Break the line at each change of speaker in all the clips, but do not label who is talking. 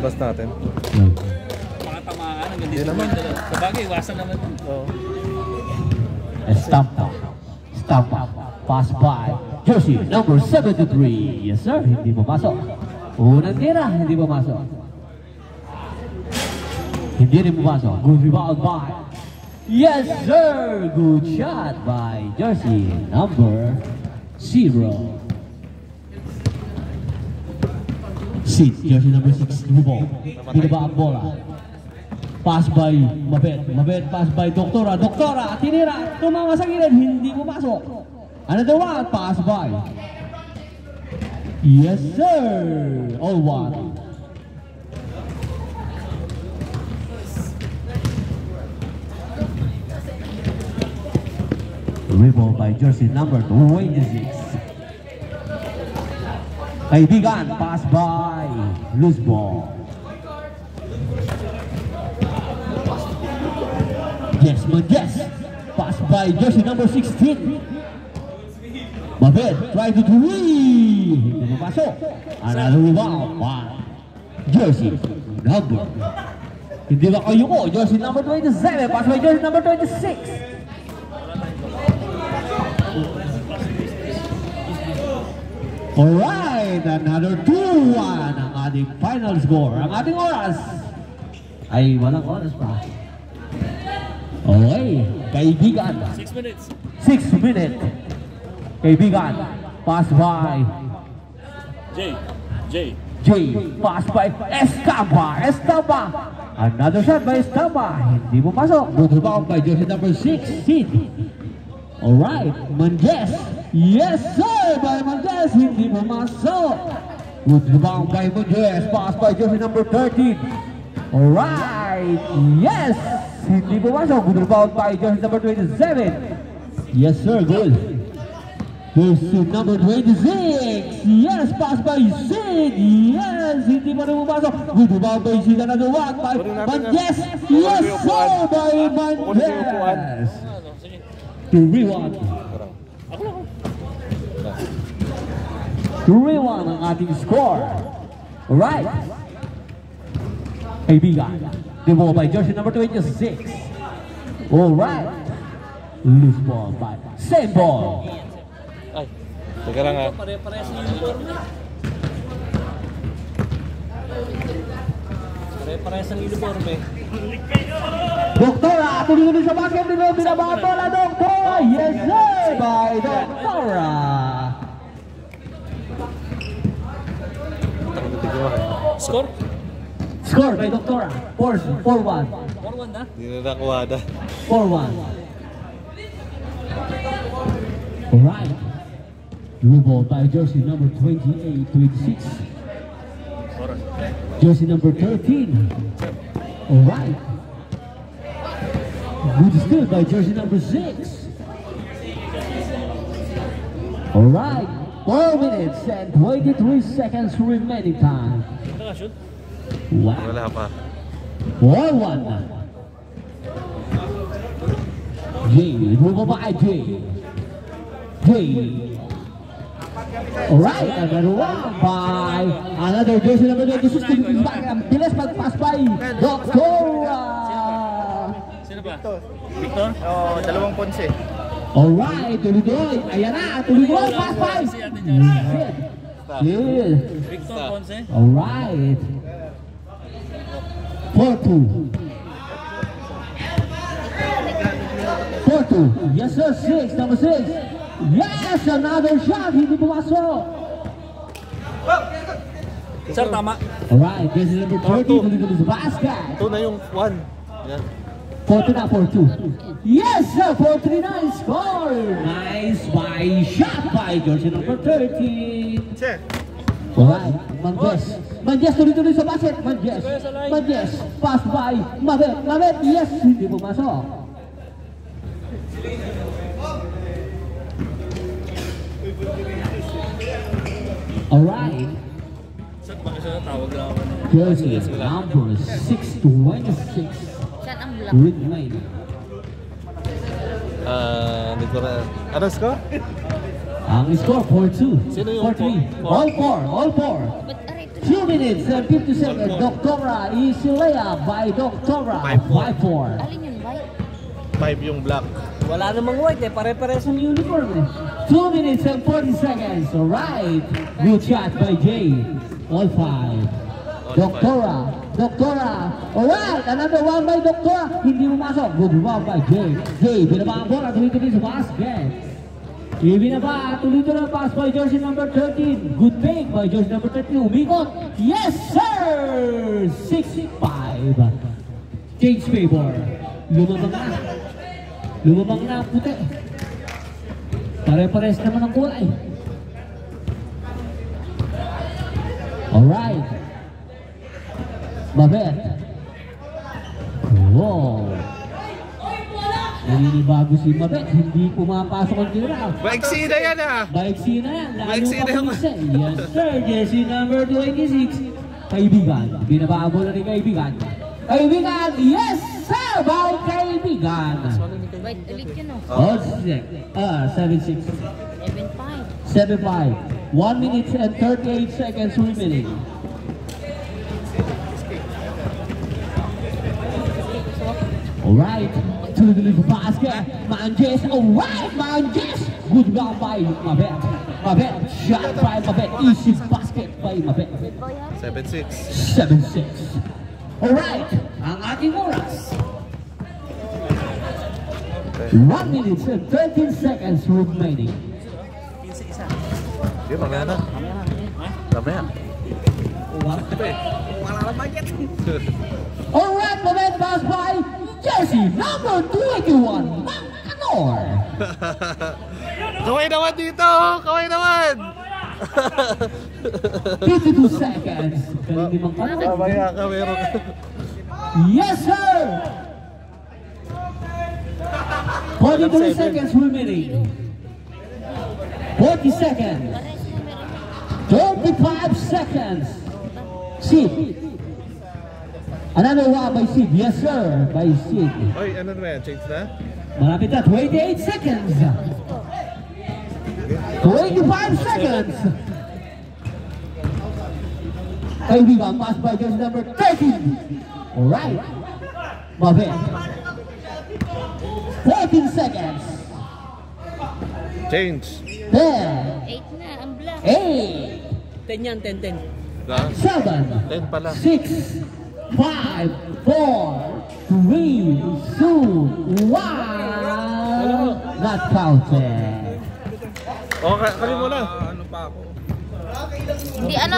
Labas natin.
Mga tamaan ang ganito naman. Sabagay, iwasan naman. Oo.
Stop. Pass by. Jersey number 73. Yes sir, hindi pumasok. Unang tira, hindi pumasok. Hindi rin pumasok. Good rebound by. Yes sir, good shot by Jersey number 0. Jersey number 6, ball. Binaba ang bola. Pass by Mabet pass by Doktora, tinira, tumama sa gilid, hindi pumasok. Another one, pass by. Yes sir, all one. Rebound by Jersey number 26. Kaibigan, pass by, loose ball. Yes, pass by Jersey number 16. Mabed, try to three. Hindi mapasok. Another rebound by Jersey number. Hindi ba kayo ko? Jersey number 27. Pass by Jersey number 26. Alright, another 2-1 ang ating final score. Ang ating oras ay walang oras pa. Okay, kaibigan.
6 minutes.
6 minutes. Kaibigan, pass by
J.
Pass by Estaba. Another shot by Estaba. Hindi mo pasok. Good rebound by jersey number 6, Sid. Alright, Manjes. Yes sir, by Manjes. Hindi mo masok. Good rebound by Manjes. Pass by jersey number 13. Alright, yes. Hindi mo masok. Good rebound by jersey number 27. Yes sir, good. Jersey number 26. Yes, pass by Sid. Yes, hindi pa rin pumasok. Good rebound by Sid. Another one by Manjes. Yes sir, by Manjes. 3-1. 3-1 ang ating score. Alright. Kaibigan, the ball by jersey number 26. Alright. Loose ball by same ball.
Ay, teka lang ha.
Pare-parehas ng uniform eh. Pare-parehas ng uniform eh.
Doktora, tuloy-tuloy sa basket nila. Binabahan bola, Doktora. Yes sir, by Doktora.
Score?
Score by Doktora. 4-1.
4-1 na?
Hindi na nakuha na.
4-1. Alright. Blue ball by jersey number 28, 26. Jersey number 13. Alright. Good steal by jersey number 6. Alright. 4 minutes and 23 seconds remaining time.
Ito ka shoot?
Wow.
Wala pa.
1-1. Jay, move by Jay. Alright, another one by another jersey number 26. Bilis mag-pass by Doktora.
Sino ba? Victor?
Oo, dalawang Ponce.
Alright, tuloy-tuloy. Ayan na, tuloy-tuloy. Pass by.
Victor Ponce?
Alright. 4-2. 4-2. Yes sir, 6, number 6. Yes, another shot. Hindi pumasok.
Sir, tama.
Alright, this is number 30. Tuloy-tuloy sa basket.
Ito na yung 1. Yan.
4-2 na, 4-2. Yes sir, 4-3-9 score. Nice by shot by jersey number 30.
Check.
Alright, Manjes tuloy-tuloy sa basket. Manjes, pass by Mabet, yes, hindi pumasok. Alright.
Sir, baka siya natawag lang ako.
Jersey number 626. Red Knight.
Hindi ko na. Anong score?
Ang score 4-2.
Sino yung
4-3. All 4.
Ba't aray ito
2 minutes and 50 seconds. Doctora Isilea by Doctora. 5-4.
Alin yun, white?
5 yung black.
Wala namang white eh, pare-pares ang uniform eh.
2 minutes and 40 seconds. Alright. Good shot by Jay. All 5. Doctora. Doctora. Alright. Another one by Doctora. Hindi pumasok. Good rebound by Jay. Jay, binaba ang bola. Tuloy-tuloy sa basket. Ibinaba. Tuloy-tuloy ang pass by jersey number 13. Good fake by jersey number 13. Umikot. Yes, sir! 6-5. Change favor. Lumabang na. Lumabang na ang puti. Pare-pares naman ang kulay. Alright. Mabet. Wow. Naninibago si Mabet. Hindi pumapasok ang general.
Baiksi na yan ah!
Baiksi na yan. Lalo
Baiksi
pa
na yan.
kumisa. Yes sir. Jersey number 26. Kaibigan. Binababo na ni Kaibigan. Kaibigan. Yes sir. By Kaibigan.
White, ulit yun oh.
Oh, 7-6.
7-5.
7-5. 1 minute and 38 seconds remaining. Alright. To the little basket. Manjes. Alright. Manjes. Good rebound by Mabet. Mabet. Shot by Mabet. Easy basket by Mabet.
7-6.
7-6. Alright. Ang ating oras. 1 minute and 13 seconds remaining.
Sige, mamaya na. Mamaya.
Alright, the man pass by jersey number 21, Mancanor.
Kaway naman dito! Kaway naman!
52 seconds. Galing ni Mancanor.
Mamaya ka, meron ka.
Yes, sir! 43 seconds remaining. 40 seconds. 35 seconds. Sid. Another one by Sid. Yes, sir. By Sid.
Oy, ano na yan? Change na?
Malapit na. 28 seconds. 25 seconds. Kaibigan, pass by jersey number 13. Alright. Mabet. 14 seconds.
Change.
10.
8 na, ang black.
8.
10 yan, 10-10.
7.
10 pala.
6. 5. 4. 3. 2. 1. Not counted.
O, kali mo na.
Hindi, ano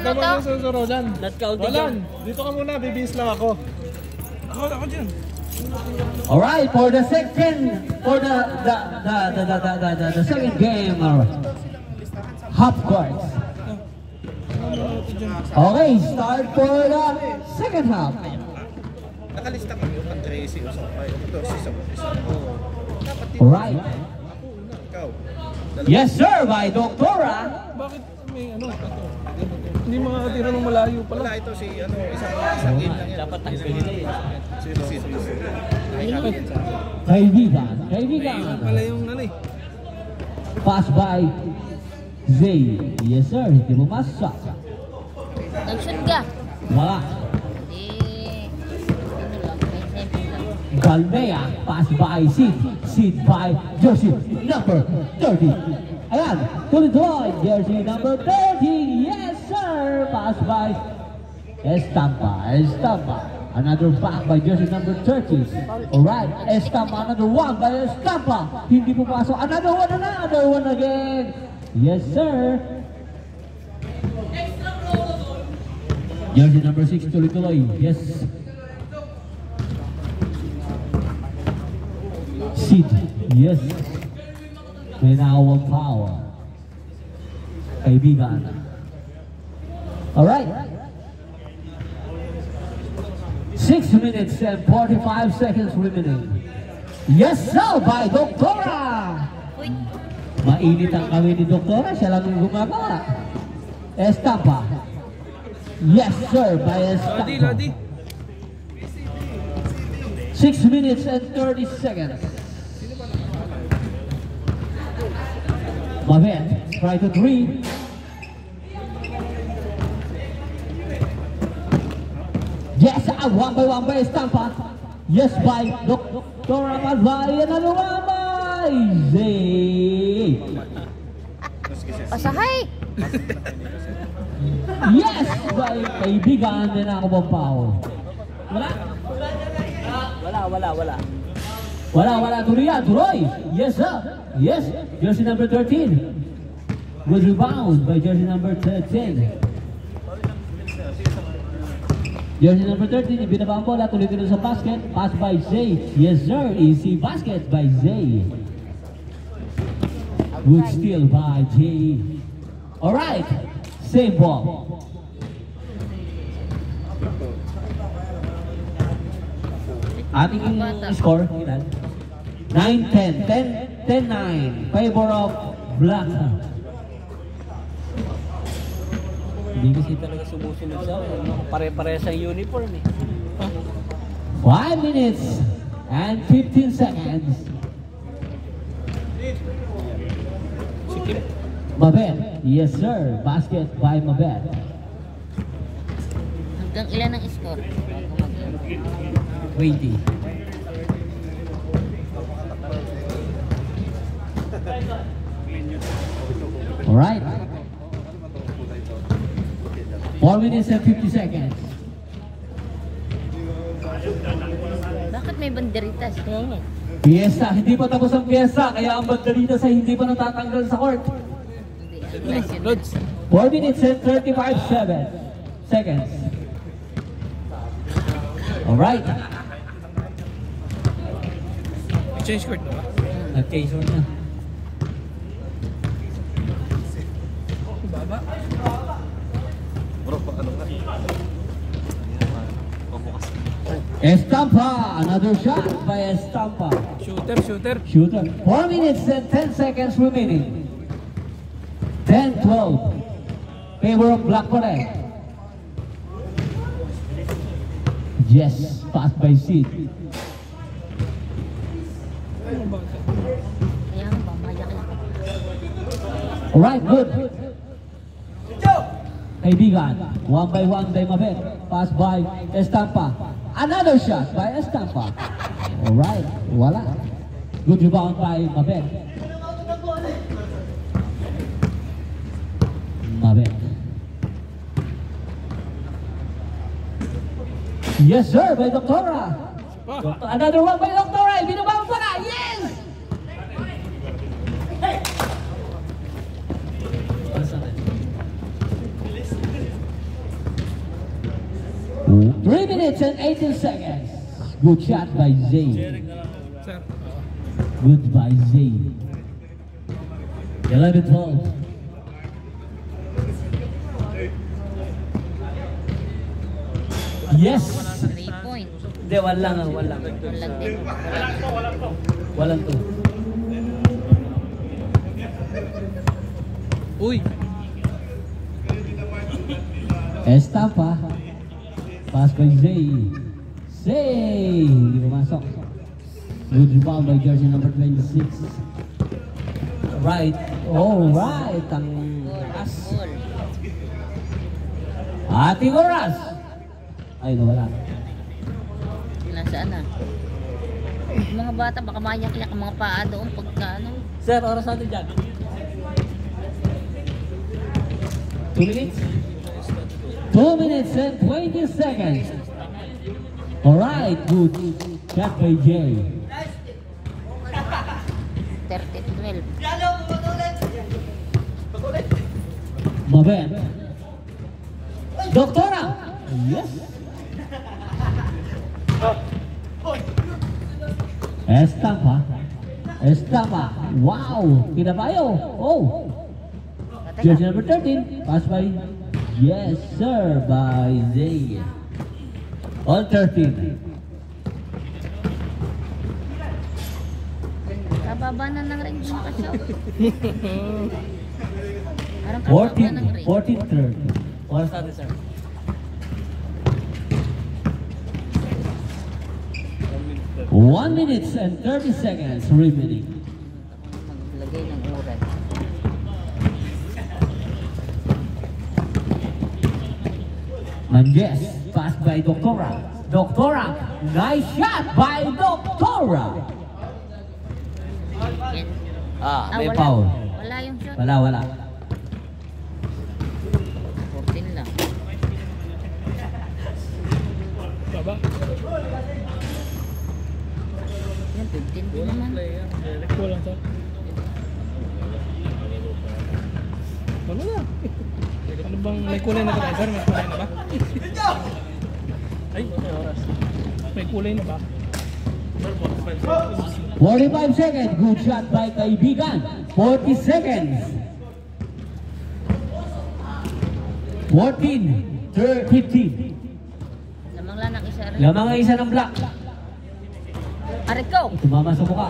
Tama
to?
yung susurodan.
Not counted
Walan,
yan.
dito ka muna. Bibis lang ako. Ako dyan.
Alright, for the second second game, half court. Okay, start for the second half.
Nakalista kami yung Tracy o Sampay. Ito, si Sampay.
Alright.
Ikaw.
Yes, sir, by Doctora.
Bakit may ano? Hindi mga tira ng malayo pala.
Wala, ito si isang game lang yan.
Dapat tanggalin na yun.
Si
Kaibigan.
Pala yung ano eh.
Pass by Zay. Yes, sir, hindi mo masok.
Nag-shoot ka.
Wala.
Eh, ano lang, may sample lang.
Galmea, pass by Sid. Sid by jersey number 30. Ayan, tuloy-tuloy, jersey number 30. Yes, sir. Pass by Estampa. Another back by jersey number 30. Alright, Estampa, another one by Estampa. Hindi pupasok. Another one again. Yes, sir. Jersey number 6, tuloy-tuloy. Yes. Sid. Yes. May nakawang power. Kaibigan. Alright. 6 minutes and 45 seconds remaining. Yes, sir, by Doctora.
Uy,
Mainit ang kami ni Doctora. Siya lang yung gumagawa. Estampa. Yes, sir, by Estampa.
Lodi.
6 minutes and 30 seconds. Mabet, try to 3. Yes, one by Estampa. Yes, by Dr. Amadvay. Another one by Zay.
Pasahay!
Yes, by kaibigan din ako bang foul. Wala. Tuloy yan, tuloy. Yes, sir. Yes, jersey number 13. Good rebound by jersey number 13. Jersey number 13, ibinaba ang bola, tuloy dito sa basket. Pass by Zay. Yes, sir. Easy basket by Zay. Good steal by Jay. Alright, same ball. Ating score, ilan? 9-10. 10-9. Favor of Black.
Hindi kasi talaga sumusunod sa pare-pare sa uniform eh.
5 minutes and 15 seconds. Mabet. Yes, sir. Basket by Mabet.
Hanggang ilan ang score?
20.
Alright. 4 minutes and 50 seconds.
Bakit may banderitas?
Fiesta. Hindi pa tapos ang fiesta. Kaya ang banderitas ay hindi pa natatanggal sa court.
Hindi, ang
Lods.
4 minutes and 35 seconds. Alright.
Change court na ba?
Nag-change order na.
Baba. Bro, ano nga?
Estampa. Another shot by Estampa.
Shooter.
Shooter. 4 minutes and 10 seconds remaining. 10-12. Favor of Black pa rin. Yes, pass by Sid.
Kaya ba, mayak lang.
Alright, good. Kaibigan, 1 by Mabet. Pass by Estampa. Another shot by Estampa. Alright, wala. Good rebound by Mabet. Mabet. Yes, sir, by Doctora. Another one by Doctora. Binabang pa na. Yes! Three minutes and 18 seconds. Good shot by Zay.
Sir.
Good by Zay. 11-12. Yes!
3 point.
Hindi, walang.
Walang din.
Walang to.
Uy!
Estampa. Pass by Zay. Zay! Hindi pumasok. Good rebound by jersey number 26.
Right.
Alright. Ang
Goal.
ating oras. Ay, nawala.
Nasaan na? Yung mga bata, baka mayak-yak ang mga paa doon pagka ano.
Sir, oras natin dyan.
2 minutes? 2 minutes and 20 seconds. Alright, good. Shot by Jay.
30-12.
Mabet. Doktora! Yes. Estampa. Wow. Kinabayo. Oh. Jersey number 13. Pass by. Yes, sir. By Zay. On 13.
Kababa na ng ring yung kasyaw. Parang kababa ng ring.
14-30.
Oras natin, sir.
1 minute and 30 seconds remaining.
Maglagay ng oras.
Manjes. Pass by Doctora. Doctora. Nice shot by Doctora.
Yan.
May
wala.
foul.
Wala yung shot.
Wala.
14 lang.
Baba.
Yan, 15 din naman.
Kulang to. Ano na? Ano bang may kulay na ba, sir? May kulay na ba? Ay, may oras. May kulay na ba?
45 seconds. Good shot by kaibigan. 40 seconds. 14. 15.
Lamang lang ang isa rin.
Lamang ang isa ng black.
Ariko!
Tumama sa mukha.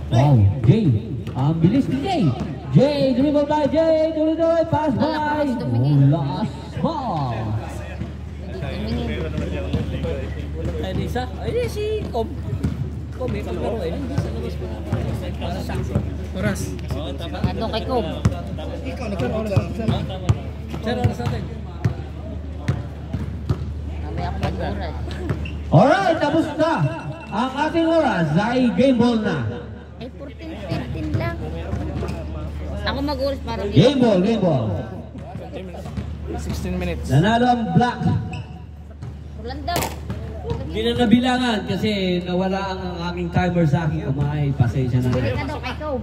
Wow, Jay. Ang bilis ni Jay. Jay, dribble by Jay. Tuloy-tuloy. Pass by.
Last
ball.
Hindi tumingin.
Ay, di isa. Ay, si Cobb. Cobb, may paglaro eh. Hindi sa labas ko. Para sa akin.
Oras.
Ano kay Cobb?
Ikaw, nagkaroon oras.
Sir, oras natin.
Mamaya ako mag-oras.
Alright, tapos na. Ang ating oras ay game ball na.
Ay, 14-15 lang. Ako mag-oras para
Game ball, game ball.
16 minutes.
Nanalo ang black.
Rolando!
Hindi na nabilangan kasi nawala ang aking timer sa aking kamay. Pasensya na.
Bili ka daw kay Cobb.